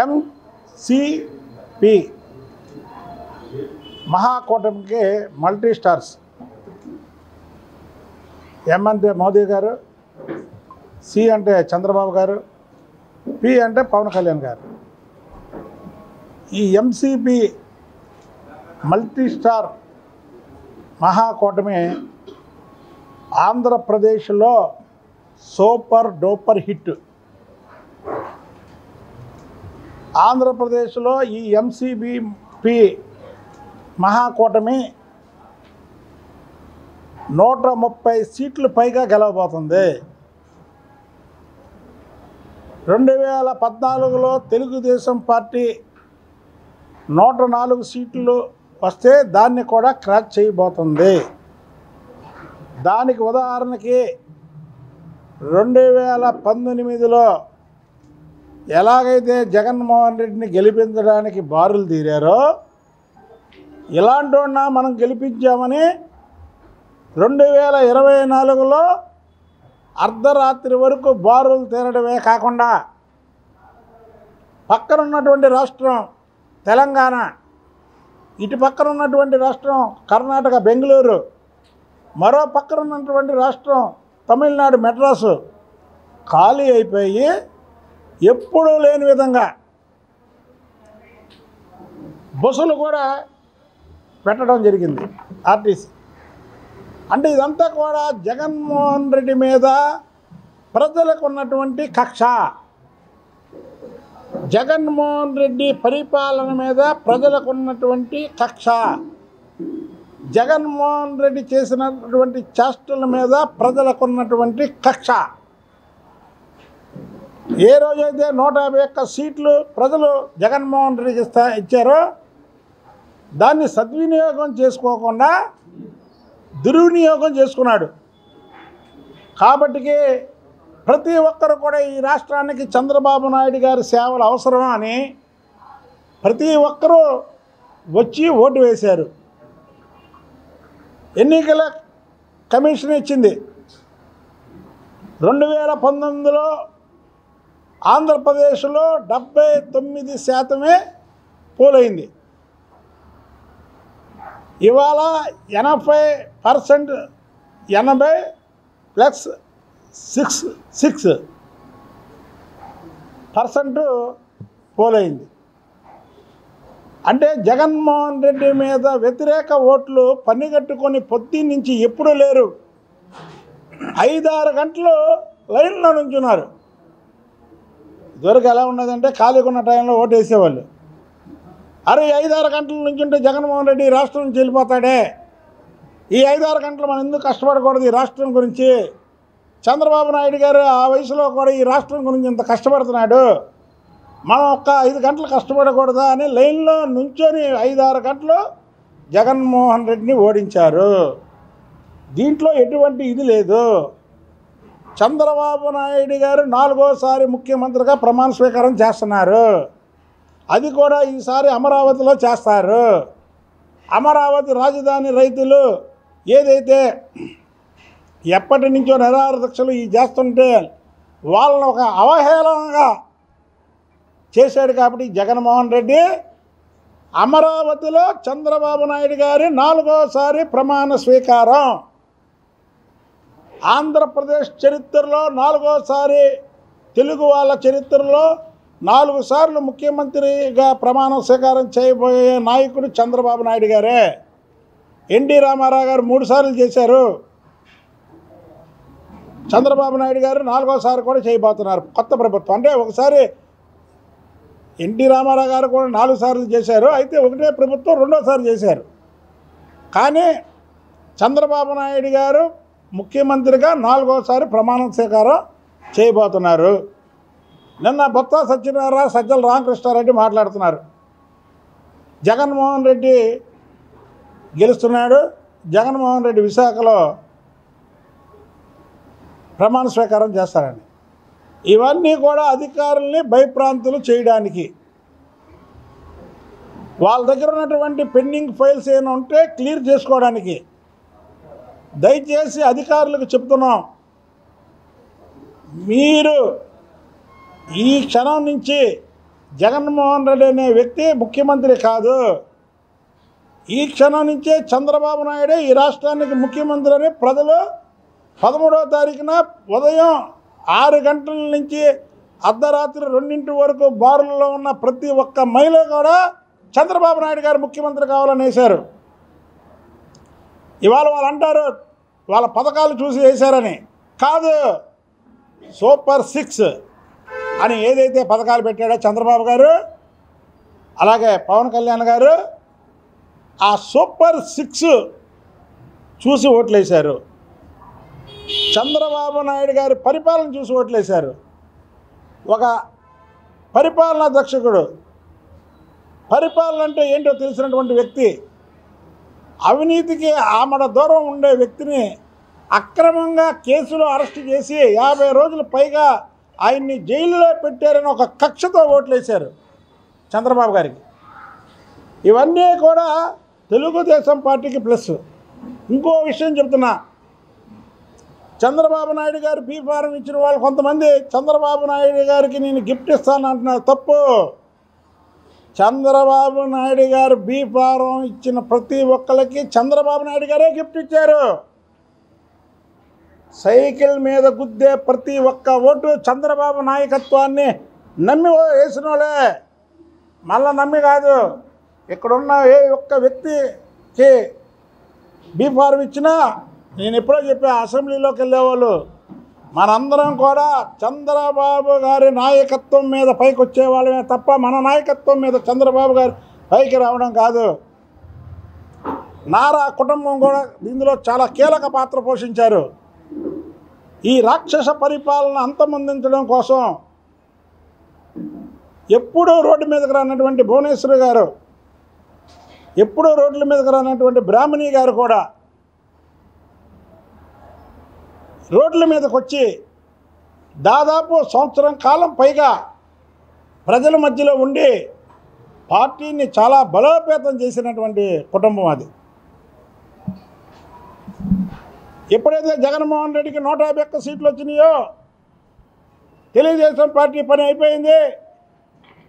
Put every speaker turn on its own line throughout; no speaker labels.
MCP మహాకూటమికి multi stars. M అంటే మోదీ గారు, సి అంటే చంద్రబాబు గారు, పి అంటే పవన్ కళ్యాణ్ గారు. ఈ ఎంసిపి మల్టీ స్టార్ మహాకూటమి ఆంధ్రప్రదేశ్లో సూపర్ డూపర్ హిట్. ఆంధ్రప్రదేశ్లో ఈ ఎంసిపి మహాకూటమి 130 సీట్లు పైగా గెలవబోతుంది. 2014లో తెలుగుదేశం పార్టీ 104 సీట్లు వస్తే దాన్ని కూడా క్రాక్ చేయబోతుంది. దానికి ఉదాహరణకి 2019లో ఎలాగైతే జగన్మోహన్ రెడ్డిని గెలిపించడానికి బారులు తీరారో, ఇలాంటి మనం గెలిపించామని 2024లో అర్ధరాత్రి వరకు బారులు తీరడమే కాకుండా పక్కన ఉన్నటువంటి రాష్ట్రం తెలంగాణ, ఇటు పక్కన ఉన్నటువంటి రాష్ట్రం కర్ణాటక బెంగళూరు, మరో పక్కన ఉన్నటువంటి రాష్ట్రం తమిళనాడు మెడ్రాసు ఖాళీ అయిపోయి ఎప్పుడూ లేని విధంగా బస్సులు కూడా పెట్టడం జరిగింది ఆర్టీసీ. అంటే ఇదంతా కూడా జగన్మోహన్ రెడ్డి మీద ప్రజలకు ఉన్నటువంటి కక్ష, జగన్మోహన్ రెడ్డి పరిపాలన మీద ప్రజలకు ఉన్నటువంటి కక్ష, జగన్మోహన్ రెడ్డి చేసినటువంటి చేష్టల మీద ప్రజలకు ఉన్నటువంటి కక్ష. ఏ రోజైతే 151 సీట్లు ప్రజలు జగన్మోహన్ రెడ్డికి ఇచ్చారో దాన్ని సద్వినియోగం చేసుకోకుండా దుర్వినియోగం చేసుకున్నాడు. కాబట్టికి ప్రతి ఒక్కరు కూడా ఈ రాష్ట్రానికి చంద్రబాబు నాయుడు గారి సేవలు అవసరం అని ప్రతి ఒక్కరూ వచ్చి ఓటు వేశారు. ఎన్నికల కమిషన్ ఇచ్చింది 2019లో ఆంధ్రప్రదేశ్లో 79% పోలైంది. ఇవాళ 80% 80 ప్లస్ 6% పోలైంది. అంటే జగన్మోహన్ రెడ్డి మీద వ్యతిరేక ఓట్లు పన్నిగట్టుకొని పొద్దు నుంచి ఎప్పుడూ లేరు. 5-6 గంటలు లైన్లో నుంచున్నారు. ఇదివరకు ఎలా ఉన్నదంటే ఖాళీగా ఉన్న టైంలో ఓటు వేసేవాళ్ళు. అరే 5-6 గంటల నుంచి ఉంటే జగన్మోహన్ రెడ్డి రాష్ట్రం నుంచి వెళ్ళిపోతాడే, ఈ 5-6 గంటలు మనం ఎందుకు కష్టపడకూడదు ఈ రాష్ట్రం గురించి, చంద్రబాబు నాయుడు గారు ఆ వయసులో కూడా ఈ రాష్ట్రం గురించి ఇంత కష్టపడుతున్నాడు, మనం ఒక్క 5 గంటలు కష్టపడకూడదా అని లైన్లో నుంచొని 5-6 గంటలు జగన్మోహన్ రెడ్డిని ఓడించారు. దీంట్లో ఎటువంటి ఇది లేదు. చంద్రబాబు నాయుడు గారు 4వసారి ముఖ్యమంత్రిగా ప్రమాణ స్వీకారం చేస్తున్నారు. అది కూడా ఈసారి అమరావతిలో చేస్తారు. అమరావతి రాజధాని రైతులు ఏదైతే ఎప్పటి నుంచో నిరాహార దీక్షలు చేస్తుంటే వాళ్ళని ఒక అవహేళనగా చేశాడు. కాబట్టి జగన్మోహన్ రెడ్డి అమరావతిలో చంద్రబాబు నాయుడు గారి 4వసారి ప్రమాణ స్వీకారం. ఆంధ్రప్రదేశ్ చరిత్రలో 4వసారి, తెలుగు వాళ్ళ చరిత్రలో 4 సార్లు ముఖ్యమంత్రిగా ప్రమాణ స్వీకారం చేయబోయే నాయకుడు చంద్రబాబు నాయుడు గారే. ఎన్టీ రామారావు గారు 3 సార్లు చేశారు. చంద్రబాబు నాయుడు గారు 4వసారి కూడా చేయబోతున్నారు కొత్త ప్రభుత్వం. అంటే ఒకసారి ఎన్టీ రామారావు గారు కూడా 4 సార్లు చేశారు. అయితే ఒకటే ప్రభుత్వం 2వసారి చేశారు. కానీ చంద్రబాబు నాయుడు గారు ముఖ్యమంత్రిగా 4వసారి ప్రమాణ స్వీకారం చేయబోతున్నారు. నిన్న బొత్స సత్యనారాయణ, సజ్జల రామకృష్ణారెడ్డి మాట్లాడుతున్నారు. జగన్మోహన్ రెడ్డి గెలుస్తున్నాడు, జగన్మోహన్ రెడ్డి విశాఖలో ప్రమాణ స్వీకారం చేస్తారని. ఇవన్నీ కూడా అధికారుల్ని భయప్రాంతులు చేయడానికి, వాళ్ళ దగ్గర ఉన్నటువంటి పెండింగ్ ఫైల్స్ ఏమైనా ఉంటే క్లియర్ చేసుకోవడానికి. దయచేసి అధికారులకు చెప్తున్నాం, మీరు ఈ క్షణం నుంచి జగన్మోహన్ రెడ్డి అనే వ్యక్తి ముఖ్యమంత్రి కాదు. ఈ క్షణం నుంచే చంద్రబాబు నాయుడే ఈ రాష్ట్రానికి ముఖ్యమంత్రి అని ప్రజలు 13వ తారీఖున ఉదయం 6 గంటల నుంచి అర్ధరాత్రి 2 వరకు బారుల్లో ఉన్న ప్రతి ఒక్క మహిళ కూడా చంద్రబాబు నాయుడు గారు ముఖ్యమంత్రి కావాలని వేశారు. ఇవాళ వాళ్ళు అంటారు వాళ్ళ పథకాలు చూసి వేశారని. కాదు, సూపర్ 6 అని ఏదైతే పథకాలు పెట్టాడో చంద్రబాబు గారు, అలాగే పవన్ కళ్యాణ్ గారు ఆ సూపర్ 6 చూసి ఓట్లేశారు. చంద్రబాబు నాయుడు గారి పరిపాలన చూసి ఓట్లేశారు. ఒక పరిపాలనా దక్షకుడు, పరిపాలన అంటే ఏంటో తెలిసినటువంటి వ్యక్తి, అవినీతికి ఆమడ దూరం ఉండే వ్యక్తిని అక్రమంగా కేసులో అరెస్టు చేసి 50 రోజుల పైగా ఆయన్ని జైలులో పెట్టారని ఒక కక్షతో ఓట్లేశారు చంద్రబాబు గారికి. ఇవన్నీ కూడా తెలుగుదేశం పార్టీకి ప్లస్. ఇంకో విషయం చెప్తున్నా, చంద్రబాబు నాయుడు గారు బీ ఫారం ఇచ్చిన వాళ్ళు కొంతమంది చంద్రబాబు నాయుడు గారికి నేను గిఫ్ట్ ఇస్తాను అంటున్నారు. తప్పు. చంద్రబాబు నాయుడు గారు బీ ఫారం ఇచ్చిన ప్రతి ఒక్కరికి చంద్రబాబు నాయుడు గారే గిఫ్ట్ ఇచ్చారు. సైకిల్ మీద గుద్దే ప్రతి ఒక్క ఓటు చంద్రబాబు నాయకత్వాన్ని నమ్మి వేసిన వాళ్ళే, మళ్ళా నమ్మి కాదు. ఇక్కడున్న ఏ ఒక్క వ్యక్తికి బీ ఫారం ఇచ్చినా నేను ఎప్పుడో చెప్పా, అసెంబ్లీలోకి వెళ్ళేవాళ్ళు మనందరం కూడా చంద్రబాబు గారి నాయకత్వం మీద పైకి వచ్చేవాళ్ళమే తప్ప మన నాయకత్వం మీద చంద్రబాబు గారు పైకి రావడం కాదు. నారా కుటుంబం కూడా దీనిలో చాలా కీలక పాత్ర పోషించారు. ఈ రాక్షస పరిపాలన అంతమొందించడం కోసం ఎప్పుడూ రోడ్డు మీదకి రానటువంటి భువనేశ్వరి గారు, ఎప్పుడూ రోడ్ల మీదకి రానటువంటి బ్రాహ్మణి గారు కూడా రోడ్ల మీదకి వచ్చి దాదాపు సంవత్సరం కాలం పైగా ప్రజల మధ్యలో ఉండి పార్టీని చాలా బలోపేతం చేసినటువంటి కుటుంబం అది. ఎప్పుడైతే జగన్మోహన్ రెడ్డికి 151 సీట్లు వచ్చినాయో తెలుగుదేశం పార్టీ పని అయిపోయింది,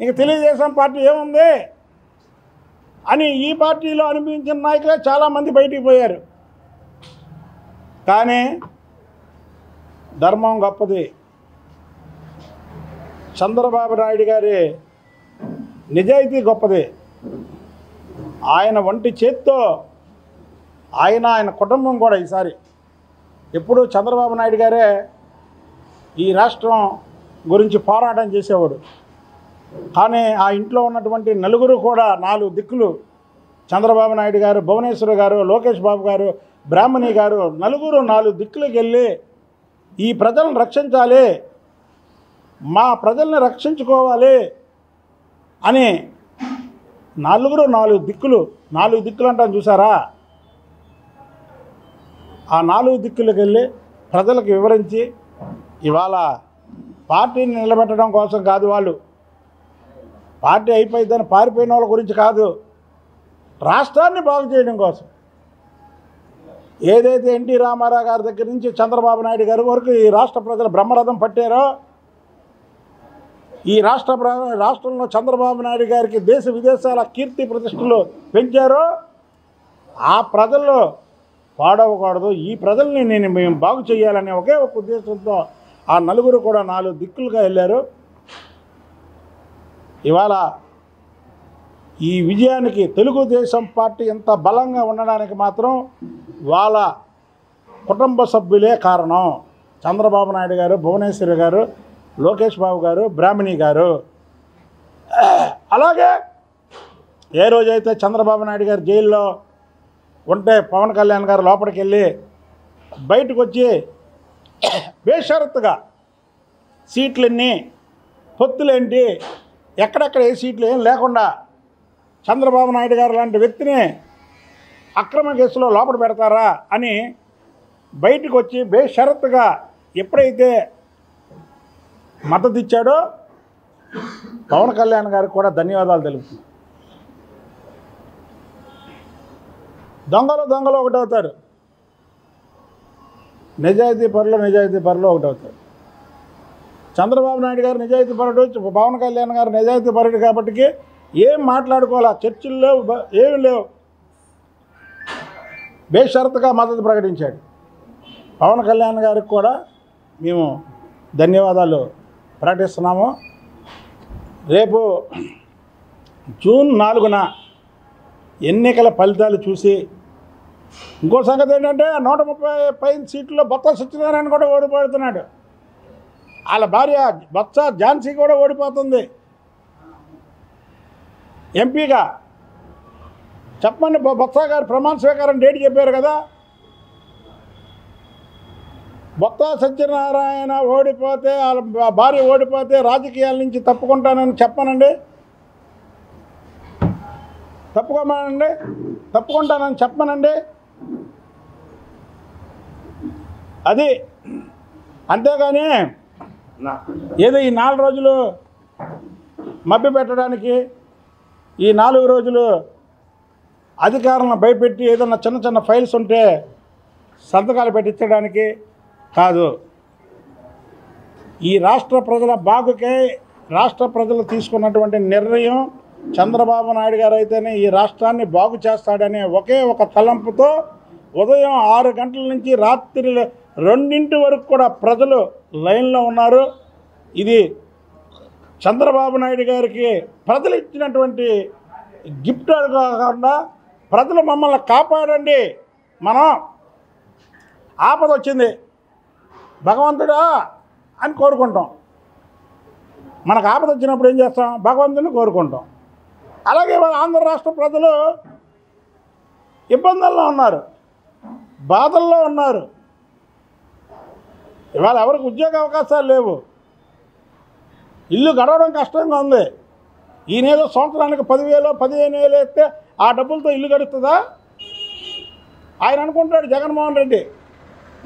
ఇంక తెలుగుదేశం పార్టీ ఏముంది అని ఈ పార్టీలో అనిపించిన నాయకులే చాలామంది బయటికి పోయారు. కానీ ధర్మం గొప్పది. చంద్రబాబు నాయుడు గారి నిజాయితీ గొప్పది. ఆయన వంటి చేత్తో ఆయన కుటుంబం కూడా ఈసారి ఎప్పుడూ చంద్రబాబు నాయుడు గారే ఈ రాష్ట్రం గురించి పోరాటం చేసేవాడు. కానీ ఆ ఇంట్లో ఉన్నటువంటి నలుగురు కూడా 4 దిక్కులు, చంద్రబాబు నాయుడు గారు, భువనేశ్వర్ గారు, లోకేష్ బాబు గారు, బ్రాహ్మణి గారు, నలుగురు 4 దిక్కులకు వెళ్ళి ఈ ప్రజలను రక్షించాలి, మా ప్రజల్ని రక్షించుకోవాలి అని నలుగురు 4 దిక్కులు, 4 దిక్కులు అంటాను చూసారా, ఆ 4 దిక్కులకు వెళ్ళి ప్రజలకు వివరించి ఇవాళ పార్టీని నిలబెట్టడం కోసం కాదు, వాళ్ళు పార్టీ అయిపోయిందని పారిపోయిన వాళ్ళ గురించి కాదు, రాష్ట్రాన్ని బాగు చేయడం కోసం ఏదైతే ఎన్టీ రామారావు గారి దగ్గర నుంచి చంద్రబాబు నాయుడు గారి వరకు ఈ రాష్ట్ర ప్రజలు బ్రహ్మరథం పట్టారో, ఈ రాష్ట్రంలో చంద్రబాబు నాయుడు గారికి దేశ విదేశాల కీర్తి ప్రతిష్టలు పెంచారో ఆ ప్రజల్లో పాడవకూడదు, ఈ ప్రజల్ని మేము బాగు చేయాలనే ఒకే ఒక ఉద్దేశంతో ఆ నలుగురు కూడా 4 దిక్కులుగా వెళ్ళారు. ఇవాళ ఈ విజయానికి తెలుగుదేశం పార్టీ ఎంత బలంగా ఉండడానికి మాత్రం వాళ్ళ కుటుంబ సభ్యులే కారణం. చంద్రబాబు నాయుడు గారు, భువనేశ్వరి గారు, లోకేష్ బాబు గారు, బ్రాహ్మణి గారు. అలాగే ఏ రోజైతే చంద్రబాబు నాయుడు గారు జైల్లో ఉంటే పవన్ కళ్యాణ్ గారు లోపలికి వెళ్ళి బయటకు వచ్చి బేషరతుగా సీట్లన్నీ, పొత్తులేంటి, ఎక్కడెక్కడ ఏ సీట్లు ఏం లేకుండా చంద్రబాబు నాయుడు గారు లాంటి వ్యక్తిని అక్రమ కేసులో లోపల పెడతారా అని బయటకు వచ్చి బేషరతుగా ఎప్పుడైతే మద్దతు ఇచ్చాడో పవన్ కళ్యాణ్ గారికి కూడా ధన్యవాదాలు తెలుపుతుంది. దొంగలు ఒకటవుతారు, నిజాయితీ పరులు ఒకటవుతారు. చంద్రబాబు నాయుడు గారు నిజాయితీపరుడు, పవన్ కళ్యాణ్ గారు నిజాయితీపరుడు కాబట్టి ఏం మాట్లాడుకోవాలా, చర్చలు లేవు, ఏమి లేవు. బేషరతుగా మద్దతు ప్రకటించాడు. పవన్ కళ్యాణ్ గారికి కూడా మేము ధన్యవాదాలు ప్రకటిస్తున్నాము. రేపు జూన్ 4న ఎన్నికల ఫలితాలు చూసి, ఇంకో సంగతి ఏంటంటే 130 పైన సీట్లలో బొత్స సత్యనారాయణ కూడా ఓడిపోతున్నాడు. వాళ్ళ భార్య బొత్స ఝాన్సీ కూడా ఓడిపోతుంది ఎంపీగా. చెప్పండి, బొత్స గారు ప్రమాణ స్వీకారం డేట్ చెప్పారు కదా. బొత్స సత్యనారాయణ ఓడిపోతే, వాళ్ళ భార్య ఓడిపోతే రాజకీయాల నుంచి తప్పుకుంటానని చెప్పనండి, తప్పుకుంటానని చెప్పనండి. అది అంతేగాని ఏదో ఈ 4 రోజులు మభ్య పెట్టడానికి, ఈ 4 రోజులు అధికారులను భయపెట్టి ఏదన్నా చిన్న చిన్న ఫైల్స్ ఉంటే సంతకాలు పెట్టించడానికి కాదు. ఈ రాష్ట్ర ప్రజల బాగుకే రాష్ట్ర ప్రజలు తీసుకున్నటువంటి నిర్ణయం, చంద్రబాబు నాయుడు గారు అయితేనే ఈ రాష్ట్రాన్ని బాగు చేస్తాడనే ఒకే ఒక తలంపుతో ఉదయం 6 గంటల నుంచి రాత్రి 2 వరకు కూడా ప్రజలు లైన్లో ఉన్నారు. ఇది చంద్రబాబు నాయుడు గారికి ప్రజలు ఇచ్చినటువంటి గిఫ్ట్ కాకుండా, ప్రజలు మమ్మల్ని కాపాడండి, మనం ఆపద వచ్చింది భగవంతుడా అని కోరుకుంటాం. మనకు ఆపద వచ్చినప్పుడు ఏం చేస్తాం? భగవంతుని కోరుకుంటాం. అలాగే ఆంధ్ర రాష్ట్ర ప్రజలు ఇబ్బందుల్లో ఉన్నారు, బాధల్లో ఉన్నారు. ఇవాళ ఎవరికి ఉద్యోగ అవకాశాలు లేవు, ఇల్లు గడవడం కష్టంగా ఉంది. ఈయనేదో సంవత్సరానికి 10,000 15,000 ఇస్తే ఆ డబ్బులతో ఇల్లు గడుస్తుందా? ఆయన అనుకుంటాడు జగన్మోహన్ రెడ్డి,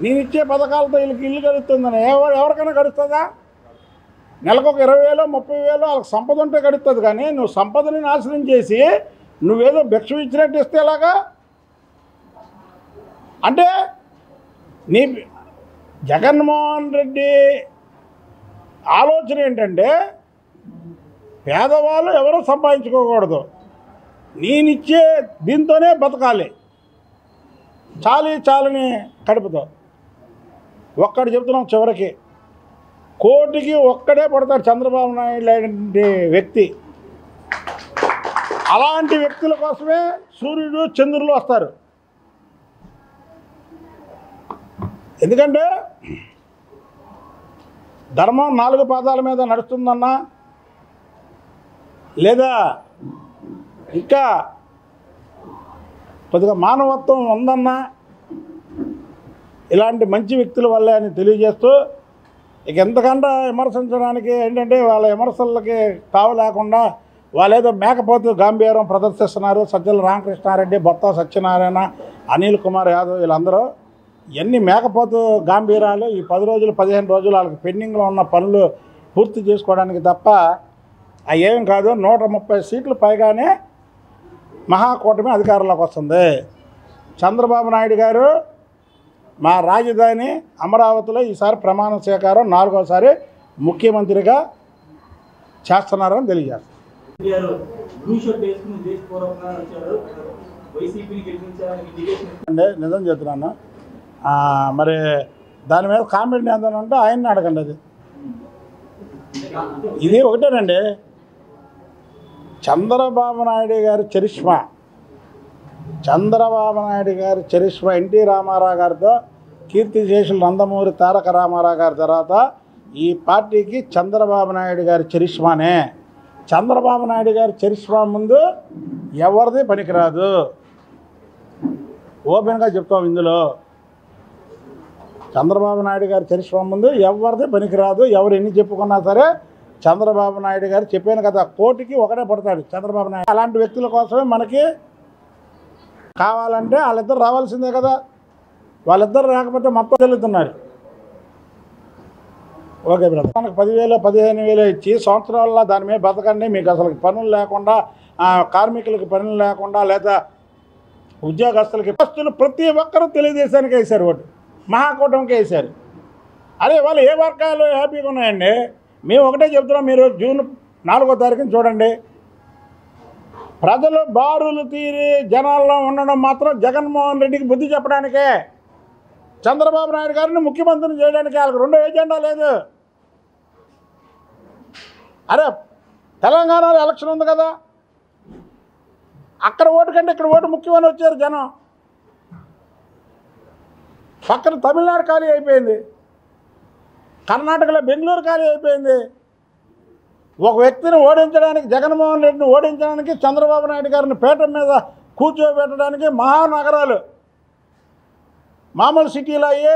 నేను ఇచ్చే పథకాలతో వీళ్ళకి ఇల్లు గడుస్తుందని. ఎవరికైనా గడుస్తుందా? నెలకు ఒక 20,000 30,000 వాళ్ళకి సంపద ఉంటే గడుస్తుంది. కానీ నువ్వు సంపదని నాశనం చేసి నువ్వేదో భిక్ష ఇచ్చినట్టు ఇస్తే ఎలాగా? అంటే నీ జగన్మోహన్ రెడ్డి ఆలోచన ఏంటంటే, పేదవాళ్ళు ఎవరూ సంపాదించుకోకూడదు, నేనిచ్చే దీంతోనే బతకాలి, చాలని కడుపుతో. ఒక్కడు చెప్తున్నాం, చివరికి కోటికి ఒక్కడే పడతాడు చంద్రబాబు నాయుడు లాంటి వ్యక్తి. అలాంటి వ్యక్తుల కోసమే సూర్యుడు చంద్రులు వస్తారు. ఎందుకంటే ధర్మం 4 పాదాల మీద నడుస్తుందన్నా, లేదా ఇంకా కొద్దిగా మానవత్వం ఉందన్నా ఇలాంటి మంచి వ్యక్తుల వల్లే అని తెలియజేస్తూ, ఇక ఎంతకంటే విమర్శించడానికి ఏంటంటే వాళ్ళ విమర్శలకి తావు లేకుండా వాళ్ళేదో మేకపోతు గాంభీర్యం ప్రదర్శిస్తున్నారు. సజ్జల రామకృష్ణారెడ్డి, బొత్స సత్యనారాయణ, అనిల్ కుమార్ యాదవ్ వీళ్ళందరూ ఇవన్నీ మేకపోతు గాంభీర్యాలు. ఈ 10 రోజులు 15 రోజులు వాళ్ళకి పెండింగ్లో ఉన్న పనులు పూర్తి చేసుకోవడానికి తప్ప అవి ఏం కాదు. 130 సీట్లు పైగానే మహాకూటమి అధికారంలోకి వస్తుంది. చంద్రబాబు నాయుడు గారు మా రాజధాని అమరావతిలో ఈసారి ప్రమాణ స్వీకారం 4వసారి ముఖ్యమంత్రిగా చేస్తున్నారని తెలియజేస్తారు. నిజం చెప్తున్నాను. మరి దాని మీద కామెంట్ ఏదైనా ఉంటే ఆయన్ని అడగండి. అది ఇది ఒకటేనండి, చంద్రబాబు నాయుడు గారి చరిష్మా, చంద్రబాబు నాయుడు గారి చరిష్మా ఎన్టీ రామారావు గారితో, కీర్తిశేషులు నందమూరి తారక రామారావు గారి తర్వాత ఈ పార్టీకి చంద్రబాబు నాయుడు గారి చరిష్మానే. చంద్రబాబు నాయుడు గారి చరిష్మా ముందు ఎవరిది పనికిరాదు. ఓపెన్గా చెప్తాం, ఇందులో చంద్రబాబు నాయుడు గారి చరిష్మా ముందు ఎవరిది పనికిరాదు. ఎవరు ఎన్ని చెప్పుకున్నా సరే చంద్రబాబు నాయుడు గారు చెప్పాను కదా, కోటికి ఒకటే పడతాడు చంద్రబాబు నాయుడు. అలాంటి వ్యక్తుల కోసమే మనకి కావాలంటే వాళ్ళిద్దరు రావాల్సిందే కదా. వాళ్ళిద్దరు రాకపోతే మొత్తం వెళ్తున్నారు. ఓకే బ్రదర్, మనకు 10,000 15,000 ఇచ్చి సంవత్సరాల్లో దాని మీద బతకండి, మీకు అసలు పనులు లేకుండా, కార్మికులకు పనులు లేకుండా, లేదా ఉద్యోగస్తులకి ప్రతి ఒక్కరూ తెలుగుదేశానికి వేశారు, ఓటు మహాకూటమికి వేశారు. అదే వాళ్ళు ఏ వర్గాలు హ్యాపీగా ఉన్నాయండి. మేము ఒకటే చెప్తున్నాం, మీరు జూన్ 4వ తారీఖున చూడండి. ప్రజలు బారులు తీరి జనాల్లో ఉండడం మాత్రం జగన్మోహన్ రెడ్డికి బుద్ధి చెప్పడానికే, చంద్రబాబు నాయుడు గారిని ముఖ్యమంత్రిని చేయడానికి. వాళ్ళకి రెండో ఎజెండా లేదు. అరే తెలంగాణలో ఎలక్షన్ ఉంది కదా, అక్కడ ఓటు కంటే ఇక్కడ ఓటు ముఖ్యమని వచ్చారు జనం. పక్కన తమిళనాడు ఖాళీ అయిపోయింది, కర్ణాటకలో బెంగళూరు ఖాళీ అయిపోయింది. ఒక వ్యక్తిని ఓడించడానికి, జగన్మోహన్ రెడ్డిని ఓడించడానికి, చంద్రబాబు నాయుడు గారిని పీఠం మీద కూర్చోబెట్టడానికి మహానగరాలు, మామూలు సిటీలు అయ్యి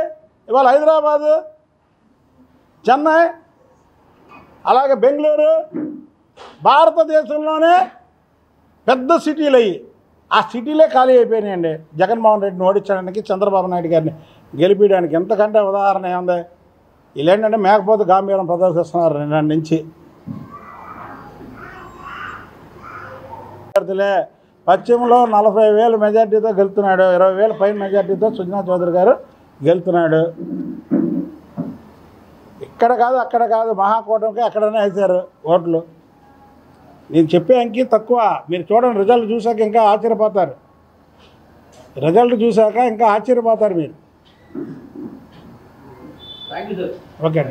ఇవాళ హైదరాబాదు, చెన్నై, అలాగే బెంగళూరు భారతదేశంలోనే పెద్ద సిటీలు అయ్యి ఆ సిటీలే ఖాళీ అయిపోయినాయండి. జగన్మోహన్ రెడ్డిని ఓడించడానికి, చంద్రబాబు నాయుడు గారిని గెలిపించడానికి. ఎంతకంటే ఉదాహరణ ఏముంది? వీళ్ళేంటంటే మేకపోతే గాంభీర్యం ప్రదర్శిస్తున్నారు నిన్న నుంచి. పశ్చిమలో 40,000 మెజార్టీతో గెలుతున్నాడు, 20,000 పైన మెజార్టీతో సుజనా చౌదరి గారు గెలుతున్నాడు. ఇక్కడ కాదు అక్కడ కాదు, మహాకూటమికి ఎక్కడైనా వేశారు ఓట్లు. నేను చెప్పే అంకి తక్కువ, మీరు చూడండి. రిజల్ట్ చూశాక ఇంకా ఆశ్చర్యపోతారు. రిజల్ట్ చూశాక ఇంకా ఆశ్చర్యపోతారు మీరు.
Thank you sir.
ఓకే.